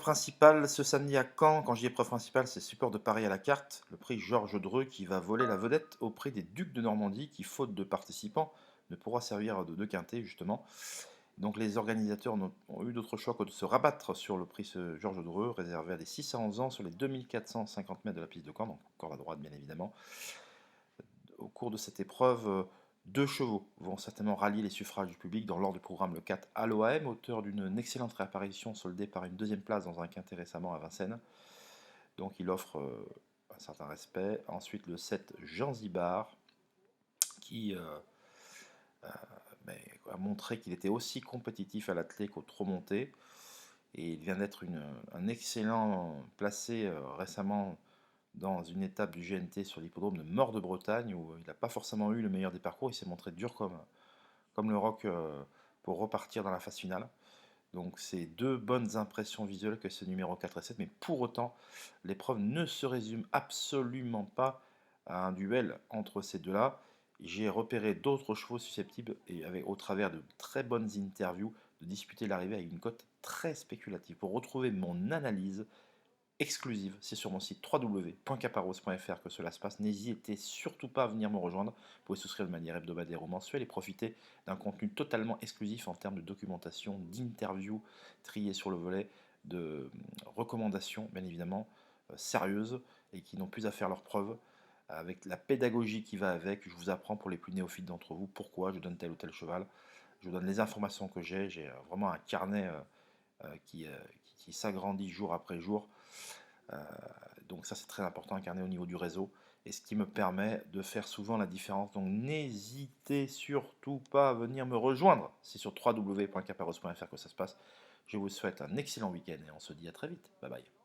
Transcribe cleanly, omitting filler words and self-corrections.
principale ce samedi à Caen. Quand je dis épreuve principale, c'est support de Paris à la carte. Le prix Georges Dreux qui va voler la vedette au prix des Ducs de Normandie qui, faute de participants, ne pourra servir de quintet justement. Donc les organisateurs ont eu d'autres choix que de se rabattre sur le prix Georges Dreux, réservé à des 6 à 11 ans sur les 2450 mètres de la piste de Caen, donc corde à droite bien évidemment. Au cours de cette épreuve, deux chevaux vont certainement rallier les suffrages du public dans l'ordre du programme le 4 Aloam, auteur d'une excellente réapparition soldée par une deuxième place dans un quintet récemment à Vincennes. Donc il offre un certain respect. Ensuite le 7 Jean Zibard qui a montré qu'il était aussi compétitif à l'attelé qu'au trot monté. Et il vient d'être un excellent placé récemment dans une étape du GNT sur l'hippodrome de Mort de Bretagne où il n'a pas forcément eu le meilleur des parcours. Il s'est montré dur comme le roc pour repartir dans la phase finale. Donc c'est deux bonnes impressions visuelles que ce numéro 4 et 7, mais pour autant, l'épreuve ne se résume absolument pas à un duel entre ces deux-là. J'ai repéré d'autres chevaux susceptibles, et au travers de très bonnes interviews, de disputer l'arrivée avec une cote très spéculative. Pour retrouver mon analyse exclusive, c'est sur mon site www.caparros.fr que cela se passe. N'hésitez surtout pas à venir me rejoindre. Vous pouvez souscrire de manière hebdomadaire ou mensuelle et profiter d'un contenu totalement exclusif en termes de documentation, d'interviews triées sur le volet, de recommandations bien évidemment sérieuses et qui n'ont plus à faire leurs preuves. Avec la pédagogie qui va avec, je vous apprends pour les plus néophytes d'entre vous pourquoi je donne tel ou tel cheval. Je vous donne les informations que j'ai vraiment un carnet qui s'agrandit jour après jour. Euh, donc ça c'est très important, incarné au niveau du réseau, et ce qui me permet de faire souvent la différence. Donc n'hésitez surtout pas à venir me rejoindre. C'est sur www.caparros.fr que ça se passe. Je vous souhaite un excellent week-end et on se dit à très vite. Bye bye.